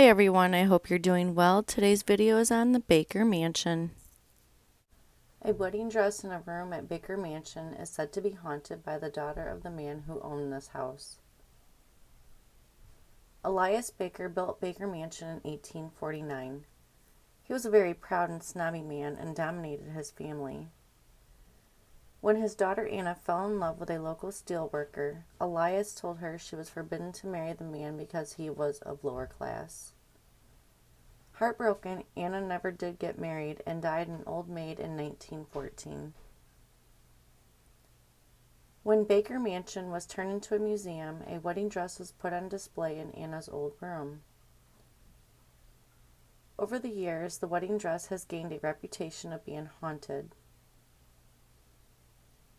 everyone, I hope you're doing well. Today's video is on the Baker Mansion. A wedding dress in a room at Baker Mansion is said to be haunted by the daughter of the man who owned this house. Elias Baker built Baker Mansion in 1849. He was a very proud and snobby man and dominated his family. When his daughter Anna fell in love with a local steel worker, Elias told her she was forbidden to marry the man because he was of lower class. Heartbroken, Anna never did get married and died an old maid in 1914. When Baker Mansion was turned into a museum, a wedding dress was put on display in Anna's old room. Over the years, the wedding dress has gained a reputation of being haunted.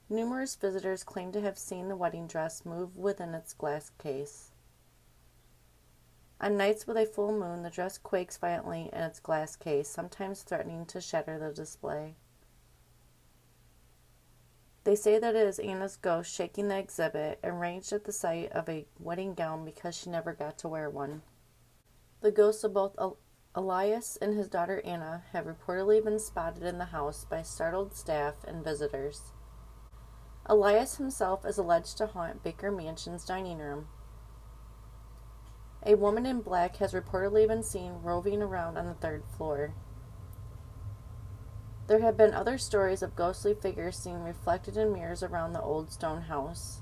Numerous visitors claim to have seen the wedding dress move within its glass case. On nights with a full moon, the dress quakes violently in its glass case, sometimes threatening to shatter the display. They say that it is Anna's ghost shaking the exhibit, enraged at the sight of a wedding gown because she never got to wear one. The ghosts of both Elias and his daughter Anna have reportedly been spotted in the house by startled staff and visitors. Elias himself is alleged to haunt Baker Mansion's dining room. A woman in black has reportedly been seen roving around on the third floor. There have been other stories of ghostly figures seen reflected in mirrors around the old stone house.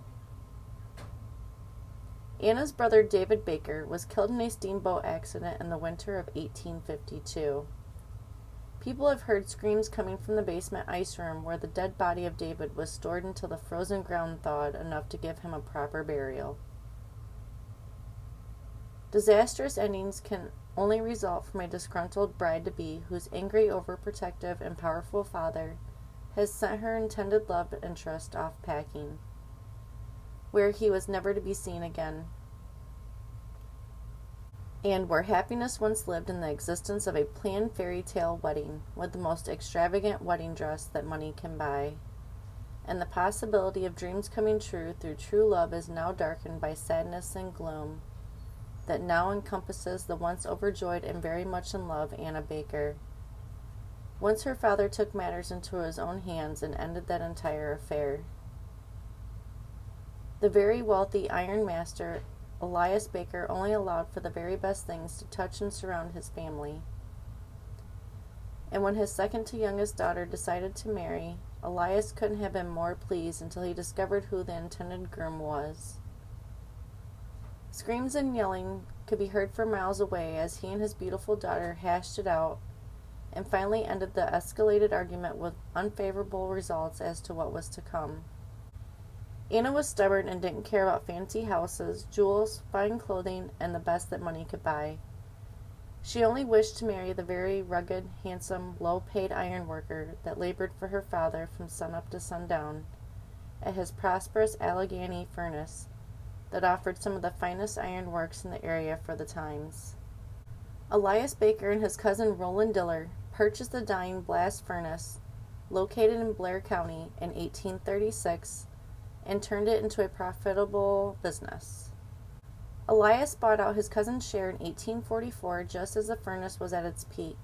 Anna's brother David Baker was killed in a steamboat accident in the winter of 1852. People have heard screams coming from the basement ice room where the dead body of David was stored until the frozen ground thawed enough to give him a proper burial. Disastrous endings can only result from a disgruntled bride-to-be whose angry, overprotective, and powerful father has sent her intended love interest off packing, where he was never to be seen again, and where happiness once lived in the existence of a planned fairy tale wedding with the most extravagant wedding dress that money can buy, and the possibility of dreams coming true through true love is now darkened by sadness and gloom that now encompasses the once overjoyed and very much in love Anna Baker. Once her father took matters into his own hands and ended that entire affair. The very wealthy iron master Elias Baker only allowed for the very best things to touch and surround his family. And when his second to youngest daughter decided to marry, Elias couldn't have been more pleased until he discovered who the intended groom was. Screams and yelling could be heard for miles away as he and his beautiful daughter hashed it out and finally ended the escalated argument with unfavorable results as to what was to come. Anna was stubborn and didn't care about fancy houses, jewels, fine clothing, and the best that money could buy. She only wished to marry the very rugged, handsome, low-paid iron worker that labored for her father from sunup to sundown at his prosperous Allegheny furnace that offered some of the finest iron works in the area for the times. Elias Baker and his cousin Roland Diller purchased the dying blast furnace located in Blair County in 1836 and turned it into a profitable business. Elias bought out his cousin's share in 1844 just as the furnace was at its peak,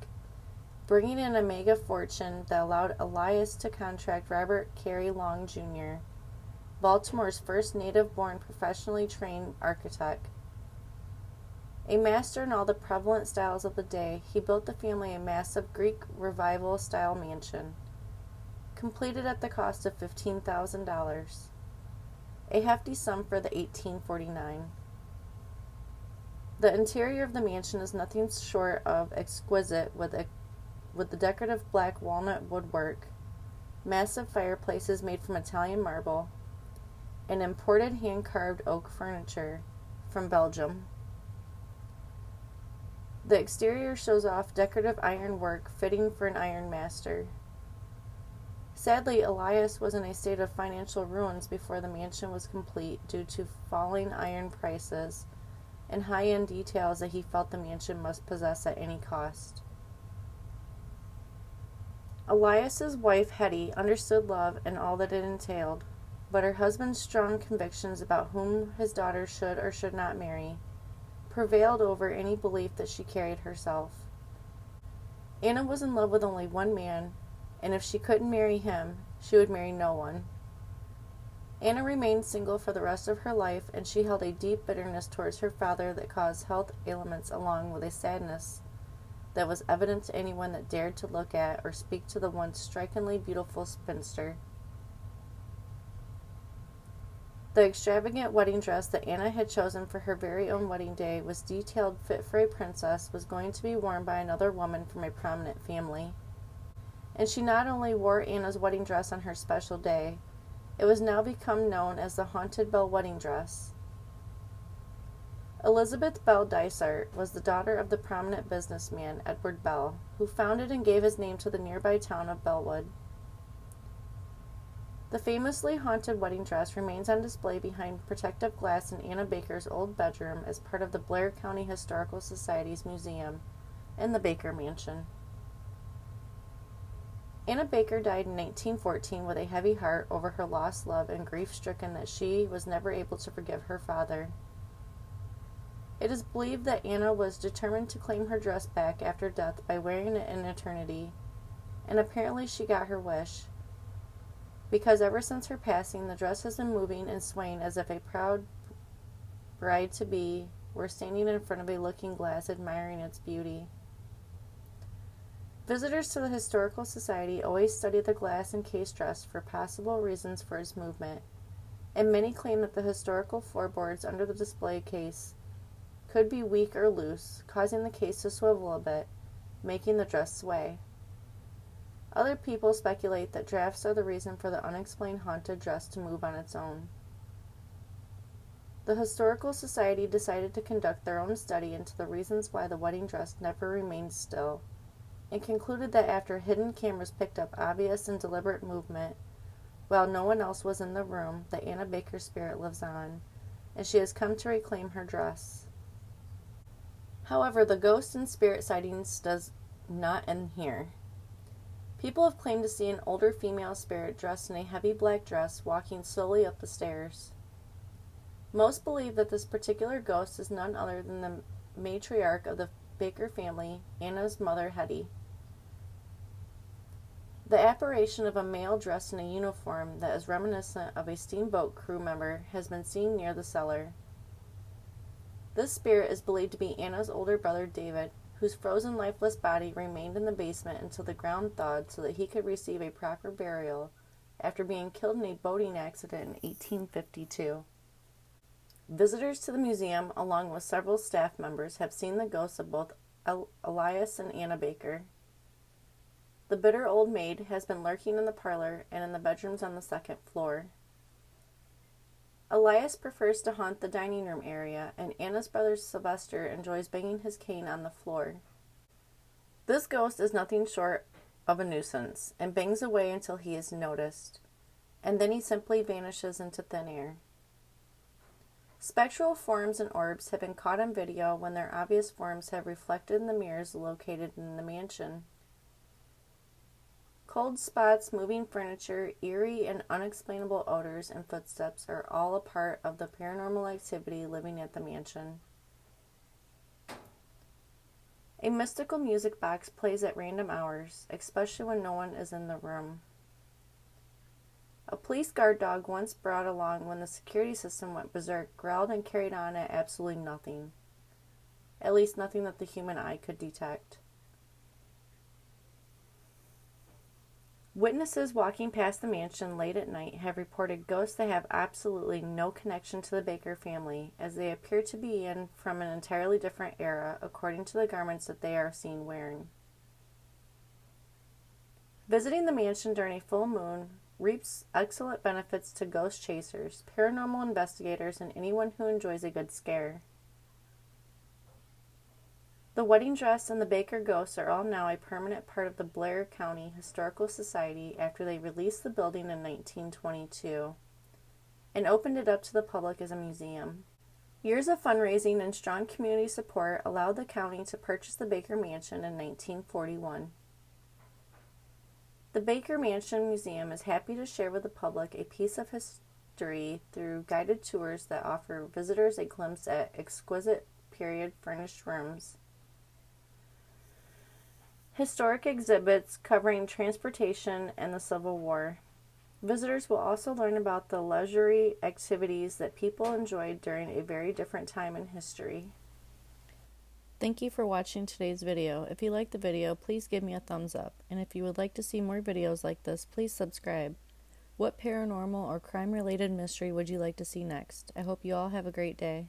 bringing in a mega fortune that allowed Elias to contract Robert Carey Long, Jr., Baltimore's first native-born professionally trained architect. A master in all the prevalent styles of the day, he built the family a massive Greek Revival-style mansion, completed at the cost of $15,000. A hefty sum for the 1849. The interior of the mansion is nothing short of exquisite with the decorative black walnut woodwork, massive fireplaces made from Italian marble, and imported hand-carved oak furniture from Belgium. The exterior shows off decorative ironwork fitting for an iron master. Sadly, Elias was in a state of financial ruins before the mansion was complete due to falling iron prices and high-end details that he felt the mansion must possess at any cost. Elias's wife, Hetty, understood love and all that it entailed, but her husband's strong convictions about whom his daughter should or should not marry prevailed over any belief that she carried herself. Anna was in love with only one man, and if she couldn't marry him, she would marry no one. Anna remained single for the rest of her life, and she held a deep bitterness towards her father that caused health ailments along with a sadness that was evident to anyone that dared to look at or speak to the once strikingly beautiful spinster. The extravagant wedding dress that Anna had chosen for her very own wedding day was detailed fit for a princess was going to be worn by another woman from a prominent family. And she not only wore Anna's wedding dress on her special day, it was now become known as the Haunted Bell Wedding Dress. Elizabeth Bell Dysart was the daughter of the prominent businessman Edward Bell, who founded and gave his name to the nearby town of Bellwood. The famously haunted wedding dress remains on display behind protective glass in Anna Baker's old bedroom as part of the Blair County Historical Society's museum in the Baker Mansion. Anna Baker died in 1914 with a heavy heart over her lost love and grief-stricken that she was never able to forgive her father. It is believed that Anna was determined to claim her dress back after death by wearing it in eternity, and apparently she got her wish, because ever since her passing, the dress has been moving and swaying as if a proud bride-to-be were standing in front of a looking glass admiring its beauty. Visitors to the Historical Society always study the glass and case dress for possible reasons for its movement, and many claim that the historical floorboards under the display case could be weak or loose, causing the case to swivel a bit, making the dress sway. Other people speculate that drafts are the reason for the unexplained haunted dress to move on its own. The Historical Society decided to conduct their own study into the reasons why the wedding dress never remained still, and concluded that after hidden cameras picked up obvious and deliberate movement, while no one else was in the room, the Anna Baker spirit lives on, and she has come to reclaim her dress. However, the ghost and spirit sightings does not end here. People have claimed to see an older female spirit dressed in a heavy black dress walking slowly up the stairs. Most believe that this particular ghost is none other than the matriarch of the Baker family, Anna's mother Hetty. The apparition of a male dressed in a uniform that is reminiscent of a steamboat crew member has been seen near the cellar. This spirit is believed to be Anna's older brother David, whose frozen lifeless body remained in the basement until the ground thawed so that he could receive a proper burial after being killed in a boating accident in 1852. Visitors to the museum, along with several staff members, have seen the ghosts of both Elias and Anna Baker. The bitter old maid has been lurking in the parlor and in the bedrooms on the second floor. Elias prefers to haunt the dining room area, and Anna's brother Sylvester enjoys banging his cane on the floor. This ghost is nothing short of a nuisance, and bangs away until he is noticed, and then he simply vanishes into thin air. Spectral forms and orbs have been caught on video when their obvious forms have reflected in the mirrors located in the mansion. Cold spots, moving furniture, eerie and unexplainable odors, and footsteps are all a part of the paranormal activity living at the mansion. A mystical music box plays at random hours, especially when no one is in the room. A police guard dog once brought along when the security system went berserk growled and carried on at absolutely nothing. At least nothing that the human eye could detect. Witnesses walking past the mansion late at night have reported ghosts that have absolutely no connection to the Baker family, as they appear to be from an entirely different era according to the garments that they are seen wearing. Visiting the mansion during a full moon reaps excellent benefits to ghost chasers, paranormal investigators, and anyone who enjoys a good scare. The wedding dress and the Baker ghosts are all now a permanent part of the Blair County Historical Society after they released the building in 1922 and opened it up to the public as a museum. Years of fundraising and strong community support allowed the county to purchase the Baker Mansion in 1941. The Baker Mansion Museum is happy to share with the public a piece of history through guided tours that offer visitors a glimpse at exquisite period furnished rooms. Historic exhibits covering transportation and the Civil War. Visitors will also learn about the leisurely activities that people enjoyed during a very different time in history. Thank you for watching today's video. If you liked the video, please give me a thumbs up. And if you would like to see more videos like this, please subscribe. What paranormal or crime-related mystery would you like to see next? I hope you all have a great day.